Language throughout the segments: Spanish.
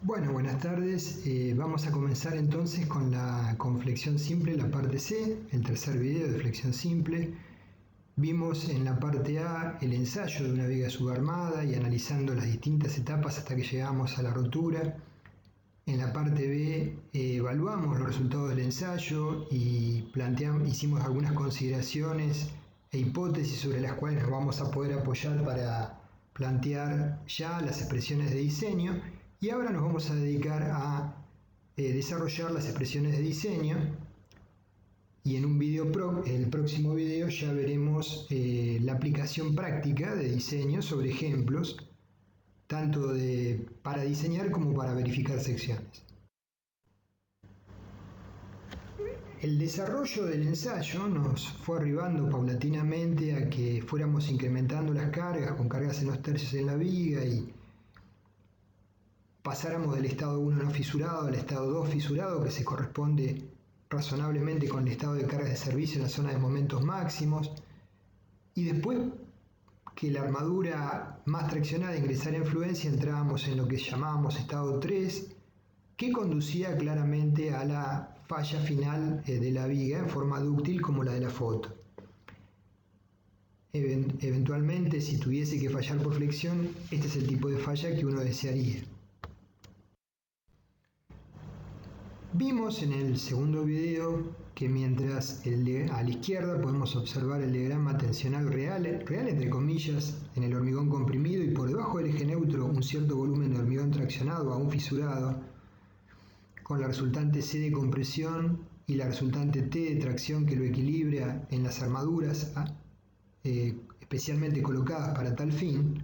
Bueno, buenas tardes. Vamos a comenzar entonces con flexión simple, la parte C, el tercer video de flexión simple. Vimos en la parte A el ensayo de una viga subarmada y analizando las distintas etapas hasta que llegamos a la rotura. En la parte B evaluamos los resultados del ensayo y hicimos algunas consideraciones e hipótesis sobre las cuales nos vamos a poder apoyar para plantear ya las expresiones de diseño. Y ahora nos vamos a dedicar a desarrollar las expresiones de diseño y en el próximo video ya veremos la aplicación práctica de diseño sobre ejemplos, tanto para diseñar como para verificar secciones. El desarrollo del ensayo nos fue arribando paulatinamente a que fuéramos incrementando las cargas con cargas en los tercios en la viga y pasáramos del estado 1 no fisurado al estado 2 fisurado, que se corresponde razonablemente con el estado de cargas de servicio en la zona de momentos máximos, y después que la armadura más traccionada ingresara en fluencia entrábamos en lo que llamábamos estado 3, que conducía claramente a la falla final de la viga en forma dúctil como la de la foto. Eventualmente, si tuviese que fallar por flexión, este es el tipo de falla que uno desearía. Vimos en el segundo video que mientras a la izquierda podemos observar el diagrama tensional real entre comillas, en el hormigón comprimido y por debajo del eje neutro un cierto volumen de hormigón traccionado aún fisurado, con la resultante C de compresión y la resultante T de tracción que lo equilibra en las armaduras especialmente colocadas para tal fin,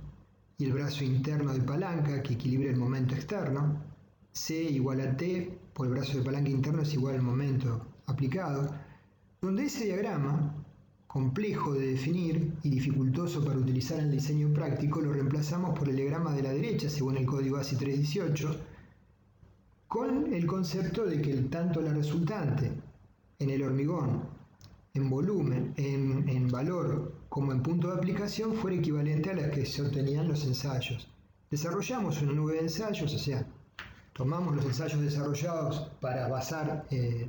y el brazo interno de palanca que equilibra el momento externo. C igual a T por el brazo de palanca interno es igual al momento aplicado, donde ese diagrama, complejo de definir y dificultoso para utilizar en el diseño práctico, lo reemplazamos por el diagrama de la derecha según el código ASI 318, con el concepto de que tanto la resultante en el hormigón, en volumen, en valor como en punto de aplicación fuera equivalente a las que se obtenían los ensayos. Desarrollamos una nube de ensayos, o sea, tomamos los ensayos desarrollados para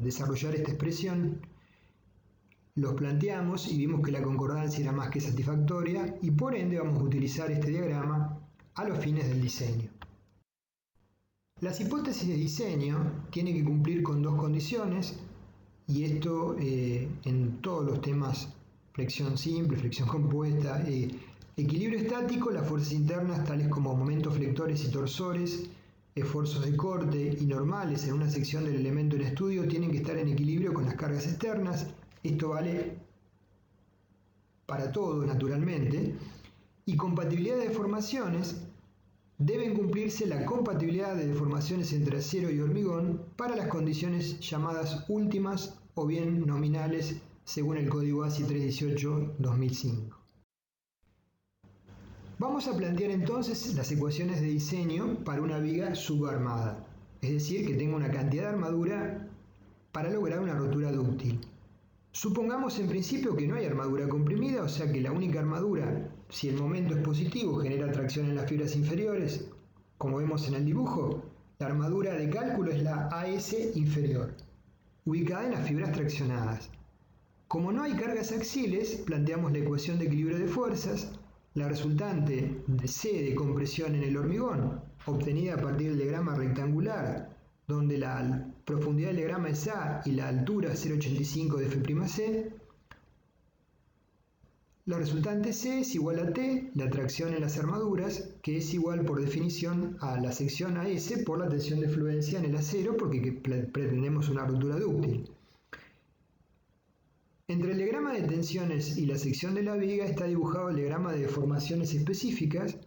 desarrollar esta expresión, los planteamos y vimos que la concordancia era más que satisfactoria y por ende vamos a utilizar este diagrama a los fines del diseño. Las hipótesis de diseño tienen que cumplir con dos condiciones y esto en todos los temas: flexión simple, flexión compuesta, equilibrio estático, las fuerzas internas tales como momentos flectores y torsores, esfuerzos de corte y normales en una sección del elemento en estudio tienen que estar en equilibrio con las cargas externas. Esto vale para todo, naturalmente. Y compatibilidad de deformaciones: deben cumplirse la compatibilidad de deformaciones entre acero y hormigón para las condiciones llamadas últimas o bien nominales según el código ASI 318-2005. Vamos a plantear entonces las ecuaciones de diseño para una viga subarmada, es decir, que tenga una cantidad de armadura para lograr una rotura dúctil. Supongamos en principio que no hay armadura comprimida, o sea que la única armadura, si el momento es positivo, genera tracción en las fibras inferiores. Como vemos en el dibujo, la armadura de cálculo es la AS inferior, ubicada en las fibras traccionadas. Como no hay cargas axiles, planteamos la ecuación de equilibrio de fuerzas. La resultante de C de compresión en el hormigón, obtenida a partir del diagrama rectangular, donde la profundidad del diagrama es A y la altura 0,85 de F'C. La resultante C es igual a T, la tracción en las armaduras, que es igual por definición a la sección AS por la tensión de fluencia en el acero, porque pretendemos una rotura dúctil. Entre el diagrama de tensiones y la sección de la viga está dibujado el diagrama de deformaciones específicas,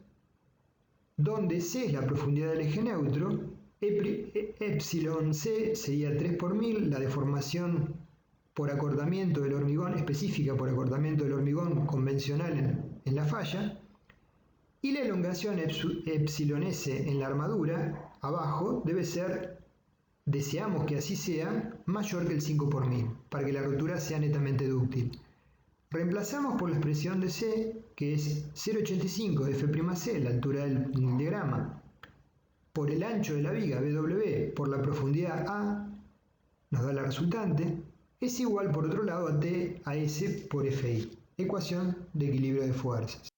donde C es la profundidad del eje neutro, epsilon C sería 3 por 1000, la deformación por acortamiento del hormigón, específica por acortamiento del hormigón convencional en la falla, y la elongación epsilon S en la armadura, abajo, debe ser, deseamos que así sea, mayor que el 5 por 1000, para que la rotura sea netamente dúctil. Reemplazamos por la expresión de C, que es 0,85 de F'C, la altura del diagrama, por el ancho de la viga BW por la profundidad A, nos da la resultante, es igual por otro lado a T a S por FI, ecuación de equilibrio de fuerzas.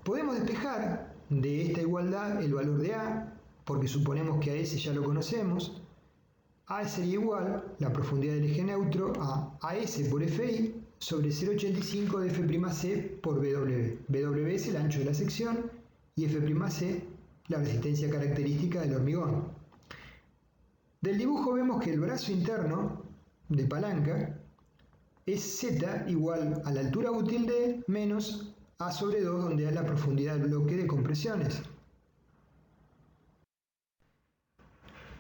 Podemos despejar de esta igualdad el valor de A, porque suponemos que a S ya lo conocemos. A sería igual la profundidad del eje neutro a S por FI sobre 0,85 de F'C por BW. BW es el ancho de la sección y F'C la resistencia característica del hormigón. Del dibujo vemos que el brazo interno de palanca es Z igual a la altura útil de menos A sobre 2, donde es la profundidad del bloque de compresiones.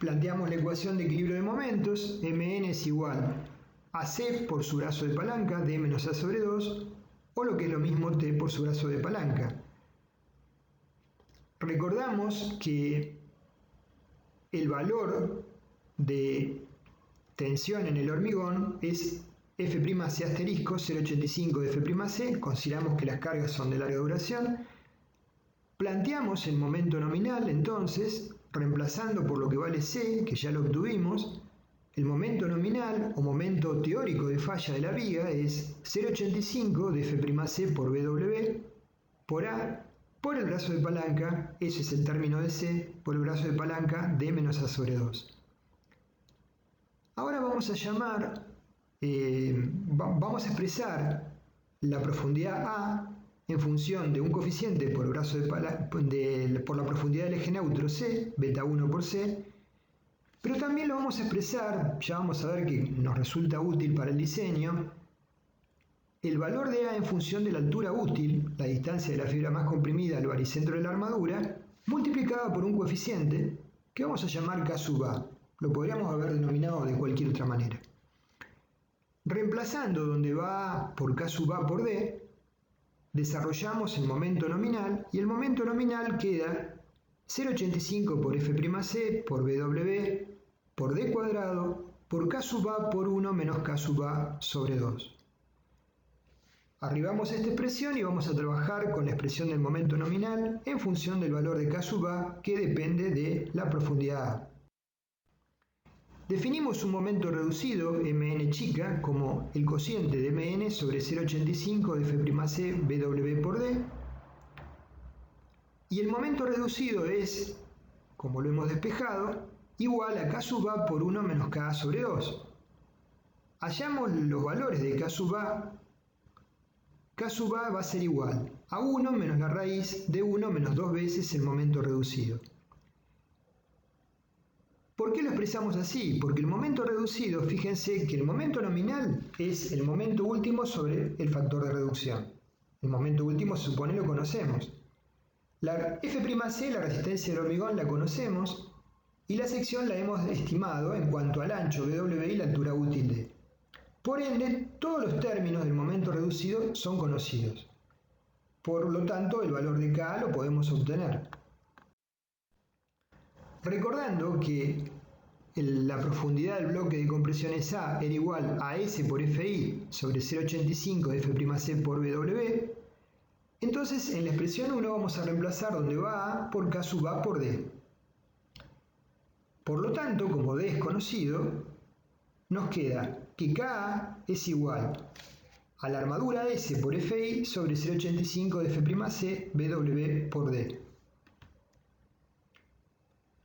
Planteamos la ecuación de equilibrio de momentos. Mn es igual a C por su brazo de palanca, D menos A sobre 2, o lo que es lo mismo T por su brazo de palanca. Recordamos que el valor de tensión en el hormigón es F'C asterisco 0,85 de F'C, consideramos que las cargas son de larga duración. Planteamos el momento nominal, entonces, reemplazando por lo que vale C, que ya lo obtuvimos. El momento nominal o momento teórico de falla de la viga es 0,85 de F'C por BW por A por el brazo de palanca, eso es el término de C, por el brazo de palanca D menos A sobre 2. Ahora vamos a expresar la profundidad A en función de un coeficiente por el brazo por la profundidad del eje neutro C, beta 1 por C, pero también lo vamos a expresar, ya vamos a ver que nos resulta útil para el diseño, el valor de A en función de la altura útil, la distancia de la fibra más comprimida al baricentro de la armadura, multiplicada por un coeficiente que vamos a llamar K sub A. Lo podríamos haber denominado de cualquier otra manera. Reemplazando donde va A por K sub A por D, desarrollamos el momento nominal y el momento nominal queda 0,85 por F'C por BW por D cuadrado por K sub A por 1 menos K sub A sobre 2. Arribamos a esta expresión y vamos a trabajar con la expresión del momento nominal en función del valor de K sub A que depende de la profundidad A. Definimos un momento reducido, Mn chica, como el cociente de Mn sobre 0,85 de F'C BW por D. Y el momento reducido es, como lo hemos despejado, igual a K sub A por 1 menos K sobre 2. Hallamos los valores de K sub A. K sub A va a ser igual a 1 menos la raíz de 1 menos 2 veces el momento reducido. ¿Por qué lo expresamos así? Porque el momento reducido, fíjense que el momento nominal es el momento último sobre el factor de reducción. El momento último se supone lo conocemos. La F'C, la resistencia del hormigón, la conocemos y la sección la hemos estimado en cuanto al ancho BW y la altura útil D. Por ende, todos los términos del momento reducido son conocidos. Por lo tanto, el valor de K lo podemos obtener. Recordando que la profundidad del bloque de compresiones A era igual a S por FI sobre 0,85 de F'C por BW, entonces en la expresión 1 vamos a reemplazar donde va A por K sub A por D. Por lo tanto, como D es conocido, nos queda que Ka es igual a la armadura S por FI sobre 0,85 de F'C BW por D.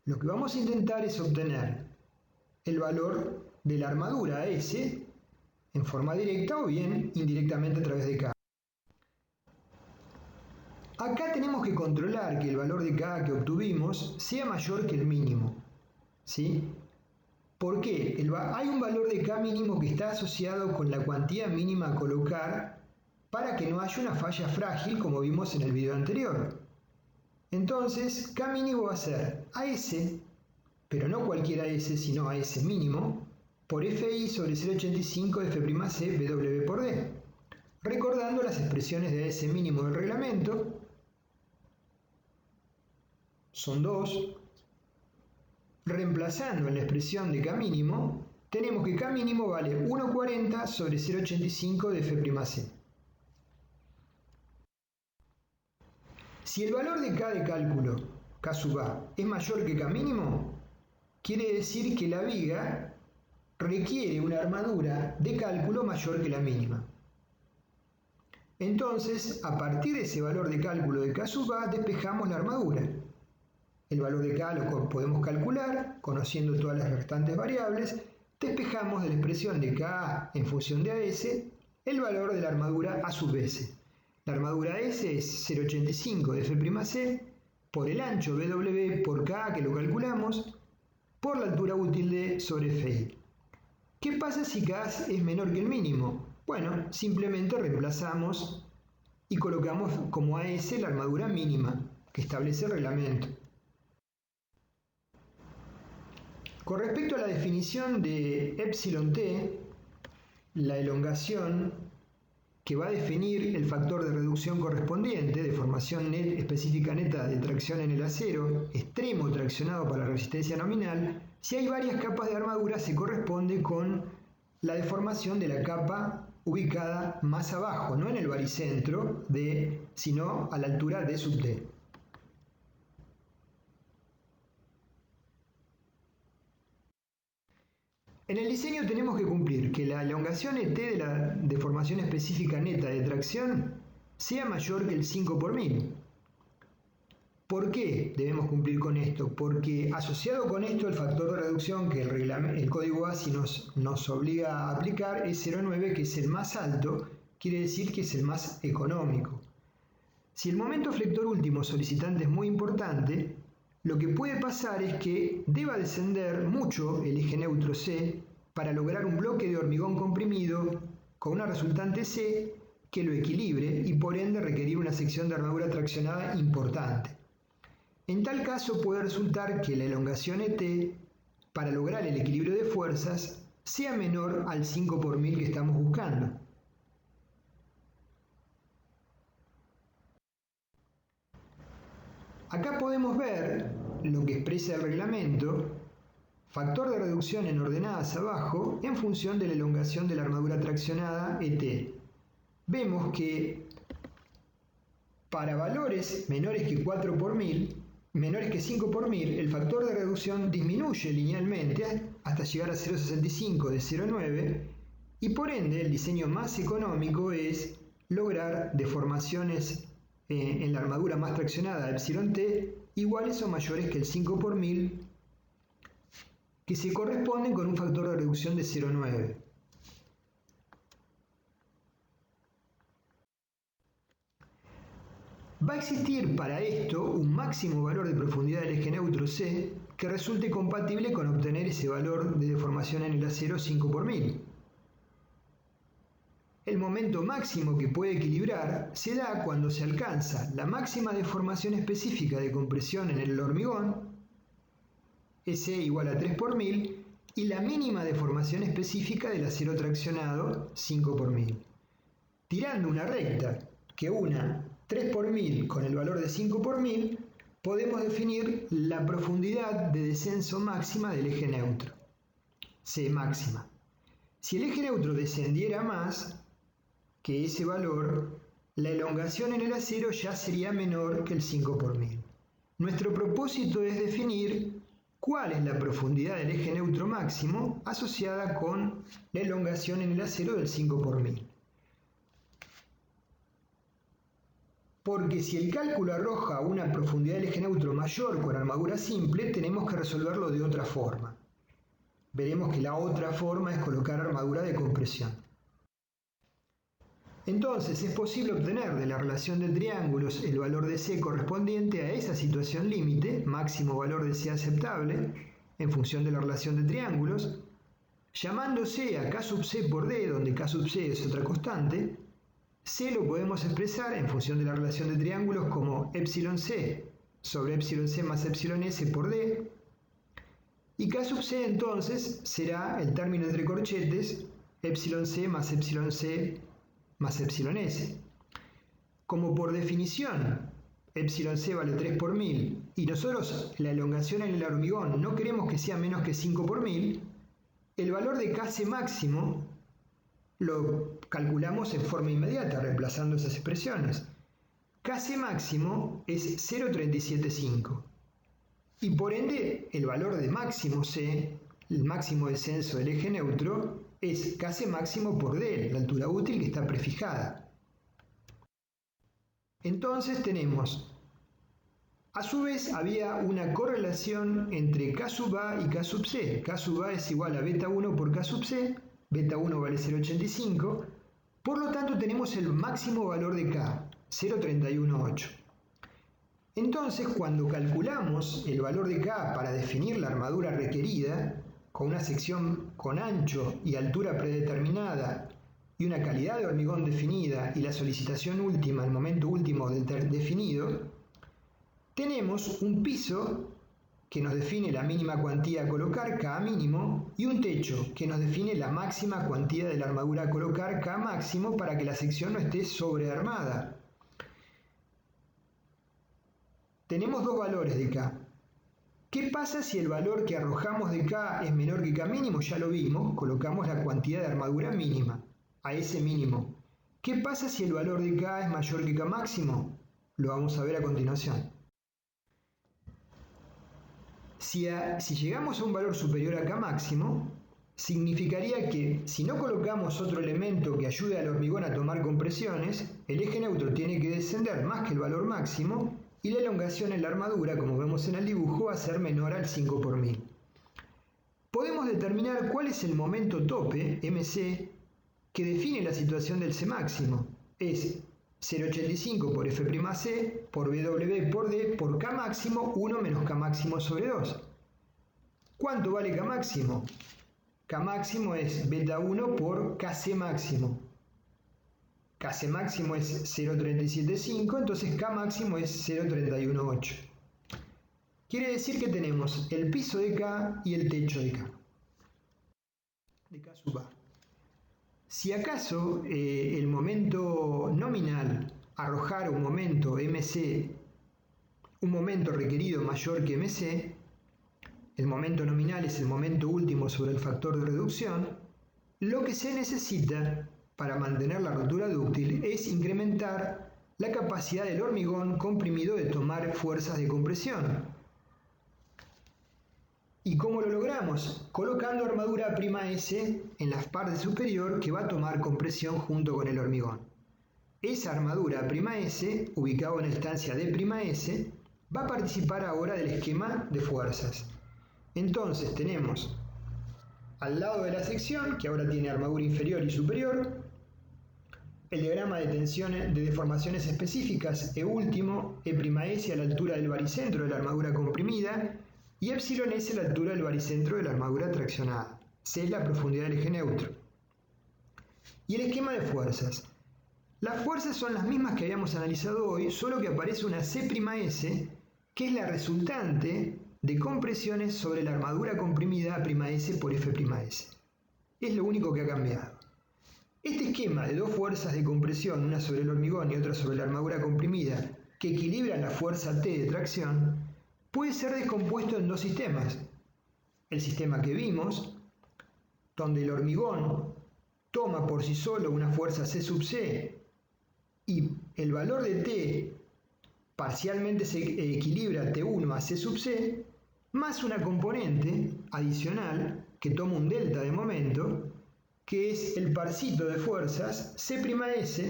Lo que vamos a intentar es obtener el valor de la armadura S en forma directa o bien indirectamente a través de K. Acá tenemos que controlar que el valor de K que obtuvimos sea mayor que el mínimo, ¿sí? ¿Por qué? Hay un valor de K mínimo que está asociado con la cuantía mínima a colocar para que no haya una falla frágil como vimos en el video anterior. Entonces, K mínimo va a ser AS, pero no cualquier AS, sino AS mínimo, por FI sobre 0,85 de F'C BW por D. Recordando las expresiones de AS mínimo del reglamento, son 2. Reemplazando en la expresión de K mínimo, tenemos que K mínimo vale 1,40 sobre 0,85 de F'C. Si el valor de K de cálculo K sub A, es mayor que K mínimo, quiere decir que la viga requiere una armadura de cálculo mayor que la mínima. Entonces, a partir de ese valor de cálculo de K sub A, despejamos la armadura. El valor de K lo podemos calcular, conociendo todas las restantes variables. Despejamos de la expresión de Ka en función de AS el valor de la armadura A sub S. La armadura S es 0,85 de F'C por el ancho BW por Ka, que lo calculamos, por la altura útil de sobre Fi. ¿Qué pasa si K es menor que el mínimo? Bueno, simplemente reemplazamos y colocamos como AS la armadura mínima que establece el reglamento. Con respecto a la definición de epsilon-t, la elongación que va a definir el factor de reducción correspondiente, deformación específica neta de tracción en el acero, extremo traccionado para la resistencia nominal, si hay varias capas de armadura se corresponde con la deformación de la capa ubicada más abajo, no en el baricentro, sino a la altura de sub t. En el diseño tenemos que cumplir que la elongación ET de la deformación específica neta de tracción sea mayor que el 5 por 1000. ¿Por qué debemos cumplir con esto? Porque asociado con esto el factor de reducción que el código ASI nos obliga a aplicar es 0,9, que es el más alto, quiere decir que es el más económico. Si el momento flector último solicitante es muy importante, lo que puede pasar es que deba descender mucho el eje neutro C para lograr un bloque de hormigón comprimido con una resultante C que lo equilibre y por ende requerir una sección de armadura traccionada importante. En tal caso puede resultar que la elongación ET para lograr el equilibrio de fuerzas sea menor al 5 por 1000 que estamos buscando. Acá podemos ver lo que expresa el reglamento, factor de reducción en ordenadas abajo en función de la elongación de la armadura traccionada ET. Vemos que para valores menores que 4 por 1000, menores que 5 por 1000, el factor de reducción disminuye linealmente hasta llegar a 0,65 de 0,9 y por ende el diseño más económico es lograr deformaciones en la armadura más traccionada epsilon-t iguales o mayores que el 5 por 1000, que se corresponden con un factor de reducción de 0,9. Va a existir para esto un máximo valor de profundidad del eje neutro C que resulte compatible con obtener ese valor de deformación en el acero 5 por 1000. El momento máximo que puede equilibrar se da cuando se alcanza la máxima deformación específica de compresión en el hormigón, S igual a 3 por 1000, y la mínima deformación específica del acero traccionado 5 por 1000. Tirando una recta que una 3 por 1000 con el valor de 5 por 1000, podemos definir la profundidad de descenso máxima del eje neutro, C máxima. Si el eje neutro descendiera más que ese valor, la elongación en el acero ya sería menor que el 5 por 1000. Nuestro propósito es definir cuál es la profundidad del eje neutro máximo asociada con la elongación en el acero del 5 por 1000. Porque si el cálculo arroja una profundidad del eje neutro mayor con armadura simple, tenemos que resolverlo de otra forma. Veremos que la otra forma es colocar armadura de compresión. Entonces es posible obtener de la relación de triángulos el valor de C correspondiente a esa situación límite, máximo valor de C aceptable, en función de la relación de triángulos, llamándose a K sub C por D, donde K sub C es otra constante. C lo podemos expresar en función de la relación de triángulos como epsilon C sobre epsilon C más epsilon S por D. Y K sub C entonces será el término entre corchetes epsilon C más epsilon C más epsilon S. Como por definición epsilon C vale 3 por 1000 y nosotros la elongación en el hormigón no queremos que sea menos que 5 por 1000, el valor de Kc máximo lo calculamos en forma inmediata reemplazando esas expresiones. Kc máximo es 0,375 y por ende el valor de máximo C, el máximo descenso del eje neutro, es Kc máximo por D, la altura útil que está prefijada. Entonces tenemos, a su vez había una correlación entre K sub A y K sub C. K sub A es igual a beta 1 por K sub C, beta 1 vale 0,85, por lo tanto tenemos el máximo valor de K, 0,318. Entonces, cuando calculamos el valor de K para definir la armadura requerida, con una sección con ancho y altura predeterminada y una calidad de hormigón definida y la solicitación última, el momento último definido, tenemos un piso que nos define la mínima cuantía a colocar, K mínimo, y un techo que nos define la máxima cuantía de la armadura a colocar, K máximo, para que la sección no esté sobrearmada. Tenemos dos valores de K. ¿Qué pasa si el valor que arrojamos de K es menor que K mínimo? Ya lo vimos, colocamos la cantidad de armadura mínima a ese mínimo. ¿Qué pasa si el valor de K es mayor que K máximo? Lo vamos a ver a continuación. Si llegamos a un valor superior a K máximo, significaría que si no colocamos otro elemento que ayude al hormigón a tomar compresiones, el eje neutro tiene que descender más que el valor máximo y la elongación en la armadura, como vemos en el dibujo, va a ser menor al 5 por 1000. Podemos determinar cuál es el momento tope, MC, que define la situación del C máximo. Es 0,85 por F'C por BW por D por K máximo 1 menos K máximo sobre 2. ¿Cuánto vale K máximo? K máximo es beta 1 por Kc máximo. Kc máximo es 0,375, entonces K máximo es 0,318. Quiere decir que tenemos el piso de K y el techo de K. De K sub A. Si acaso el momento nominal arrojar un momento MC, un momento requerido mayor que MC, el momento nominal es el momento último sobre el factor de reducción, lo que se necesita para mantener la rotura dúctil es incrementar la capacidad del hormigón comprimido de tomar fuerzas de compresión. ¿Y cómo lo logramos? Colocando armadura ''S en la parte superior que va a tomar compresión junto con el hormigón. Esa armadura ''S, ubicada en la estancia d'S, va a participar ahora del esquema de fuerzas. Entonces tenemos al lado de la sección, que ahora tiene armadura inferior y superior, el diagrama de tensiones de deformaciones específicas, E último, E'S a la altura del baricentro de la armadura comprimida, y εS a la altura del baricentro de la armadura traccionada. C es la profundidad del eje neutro. Y el esquema de fuerzas. Las fuerzas son las mismas que habíamos analizado hoy, solo que aparece una C'S, que es la resultante de compresiones sobre la armadura comprimida ''S por F'S. Es lo único que ha cambiado. Este esquema de dos fuerzas de compresión, una sobre el hormigón y otra sobre la armadura comprimida, que equilibran la fuerza T de tracción, puede ser descompuesto en dos sistemas. El sistema que vimos, donde el hormigón toma por sí solo una fuerza C sub C y el valor de T parcialmente se equilibra T1 a C sub C, más una componente adicional que toma un delta de momento, que es el parcito de fuerzas C'S,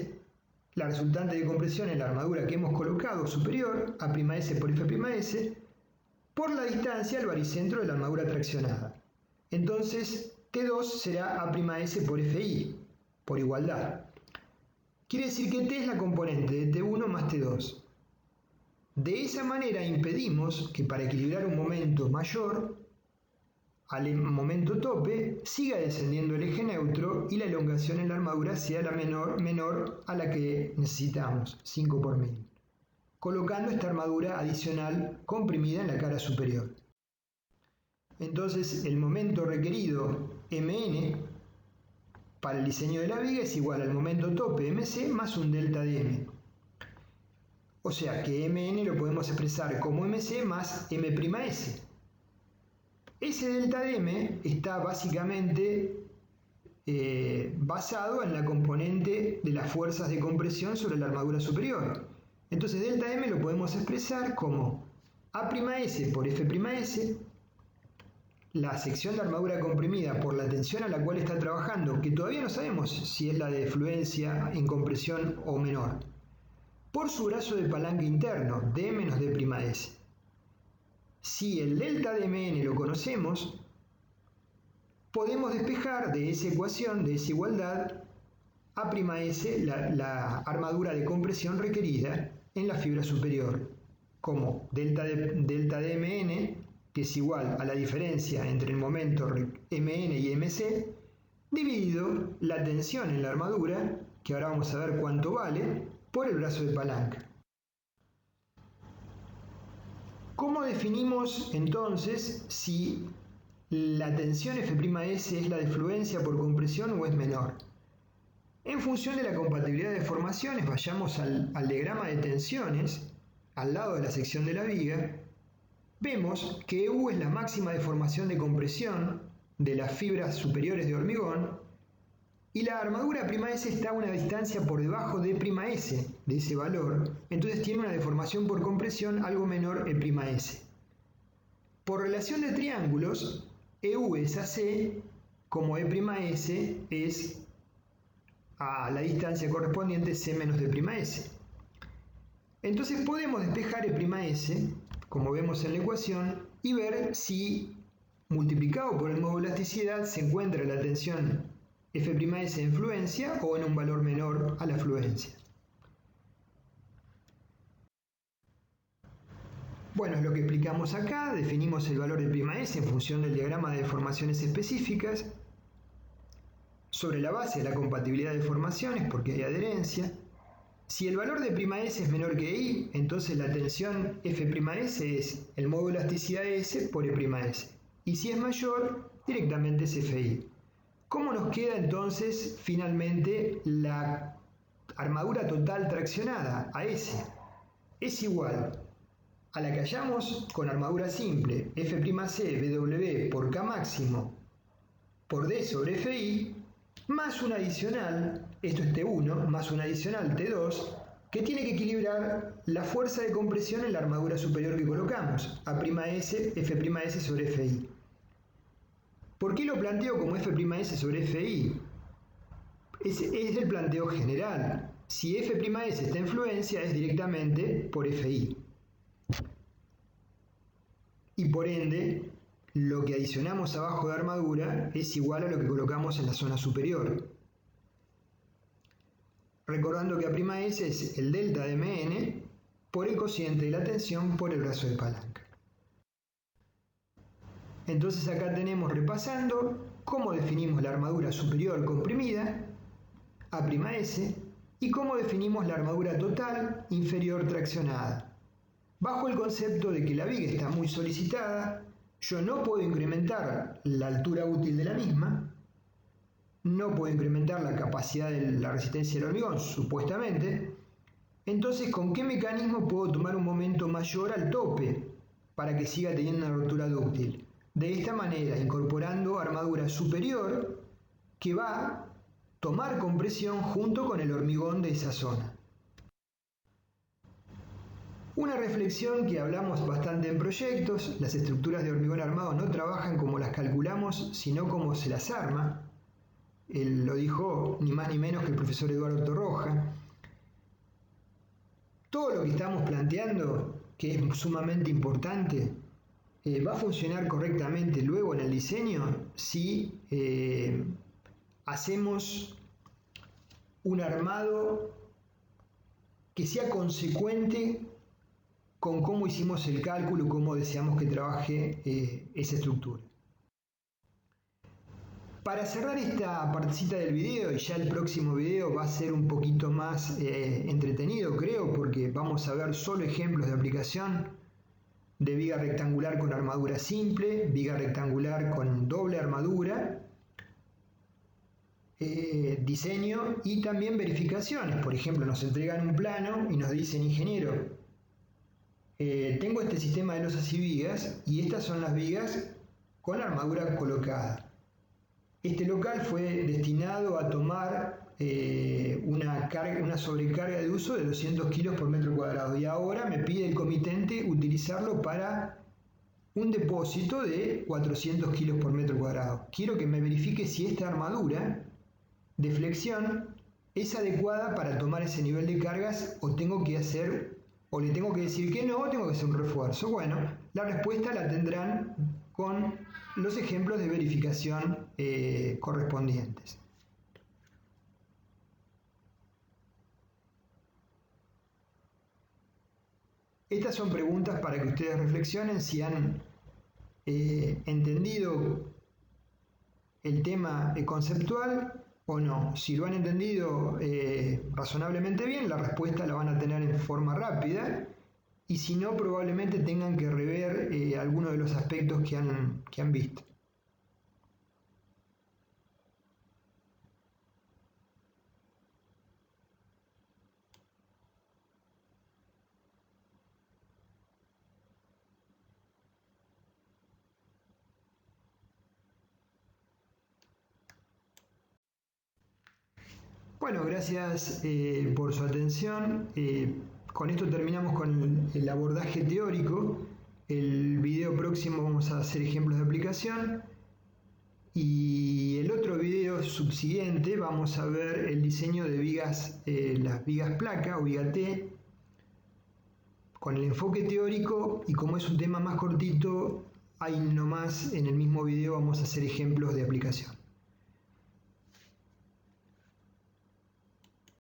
la resultante de compresión en la armadura que hemos colocado superior a ''S por F'S, por la distancia al baricentro de la armadura traccionada. Entonces T2 será a'S por Fi, por igualdad. Quiere decir que T es la componente de T1 más T2. De esa manera impedimos que para equilibrar un momento mayor al momento tope siga descendiendo el eje neutro y la elongación en la armadura sea la menor a la que necesitamos, 5 por 1000, colocando esta armadura adicional comprimida en la cara superior. Entonces el momento requerido Mn para el diseño de la viga es igual al momento tope Mc más un delta de M. O sea que Mn lo podemos expresar como Mc más M'S. Ese delta de M está básicamente basado en la componente de las fuerzas de compresión sobre la armadura superior. Entonces delta M lo podemos expresar como A'S por F'S, la sección de armadura comprimida por la tensión a la cual está trabajando, que todavía no sabemos si es la de fluencia en compresión o menor, por su brazo de palanca interno, D menos D'S. Si el delta de Mn lo conocemos, podemos despejar de esa ecuación, de esa igualdad, A'S, la armadura de compresión requerida en la fibra superior, como delta de Mn, que es igual a la diferencia entre el momento Mn y Mc, dividido la tensión en la armadura, que ahora vamos a ver cuánto vale, por el brazo de palanca. ¿Cómo definimos entonces si la tensión F'S es la de fluencia por compresión o es menor? En función de la compatibilidad de formaciones, vayamos al diagrama de tensiones, al lado de la sección de la viga, vemos que U es la máxima deformación de compresión de las fibras superiores de hormigón y la armadura ''S está a una distancia por debajo de ''S, de ese valor, entonces tiene una deformación por compresión algo menor ''S. Por relación de triángulos, EU es AC, como ''S es a la distancia correspondiente C menos D'S. Entonces podemos despejar ''S, como vemos en la ecuación, y ver si multiplicado por el módulo de elasticidad se encuentra la tensión F'S en fluencia o en un valor menor a la fluencia. Bueno, es lo que explicamos acá, definimos el valor de ''S en función del diagrama de deformaciones específicas, sobre la base de la compatibilidad de formaciones, porque hay adherencia. Si el valor de ''S es menor que I, entonces la tensión F'S es el módulo de elasticidad S por E'S. Y si es mayor, directamente es Fi. ¿Cómo nos queda entonces finalmente la armadura total traccionada, AS? Es igual a la que hallamos con armadura simple, F'C BW por K máximo por D sobre Fi, más un adicional, esto es T1, más un adicional T2, que tiene que equilibrar la fuerza de compresión en la armadura superior que colocamos, A'S, F'S sobre Fi. ¿Por qué lo planteo como F'S sobre Fi? Es el planteo general. Si F'S está en fluencia, es directamente por Fi. Y por ende, lo que adicionamos abajo de armadura es igual a lo que colocamos en la zona superior. Recordando que A'S es el delta de Mn por el cociente de la tensión por el brazo de palanca. Entonces acá tenemos, repasando, cómo definimos la armadura superior comprimida, A'S, y cómo definimos la armadura total inferior traccionada. Bajo el concepto de que la viga está muy solicitada, yo no puedo incrementar la altura útil de la misma, no puedo incrementar la capacidad de la resistencia del hormigón, supuestamente. Entonces, ¿con qué mecanismo puedo tomar un momento mayor al tope para que siga teniendo una rotura dúctil? De esta manera, incorporando armadura superior que va a tomar compresión junto con el hormigón de esa zona. Una reflexión que hablamos bastante en proyectos: las estructuras de hormigón armado no trabajan como las calculamos, sino como se las arma. Lo dijo ni más ni menos que el profesor Eduardo Torroja. Todo lo que estamos planteando, que es sumamente importante, va a funcionar correctamente luego en el diseño si hacemos un armado que sea consecuente con cómo hicimos el cálculo y cómo deseamos que trabaje esa estructura. Para cerrar esta partecita del video, y ya el próximo video va a ser un poquito más entretenido, creo, porque vamos a ver solo ejemplos de aplicación de viga rectangular con armadura simple, viga rectangular con doble armadura, diseño y también verificaciones. Por ejemplo, nos entregan un plano y nos dicen: ingeniero, tengo este sistema de losas y vigas y estas son las vigas con la armadura colocada. Este local fue destinado a tomar una sobrecarga de uso de 200 kilos por metro cuadrado y ahora me pide el comitente utilizarlo para un depósito de 400 kilos por metro cuadrado. Quiero que me verifique si esta armadura de flexión es adecuada para tomar ese nivel de cargas o tengo que hacer, o le tengo que decir que no, o tengo que hacer un refuerzo. Bueno, la respuesta la tendrán con los ejemplos de verificación correspondientes. Estas son preguntas para que ustedes reflexionen si han entendido el tema conceptual o no. Si lo han entendido razonablemente bien, la respuesta la van a tener en forma rápida, y si no, probablemente tengan que rever algunos de los aspectos que han visto. Bueno, gracias por su atención. Con esto terminamos con el abordaje teórico. El video próximo vamos a hacer ejemplos de aplicación. Y el otro video subsiguiente vamos a ver el diseño de vigas, las vigas placa o viga T, con el enfoque teórico, y como es un tema más cortito, ahí nomás en el mismo video vamos a hacer ejemplos de aplicación.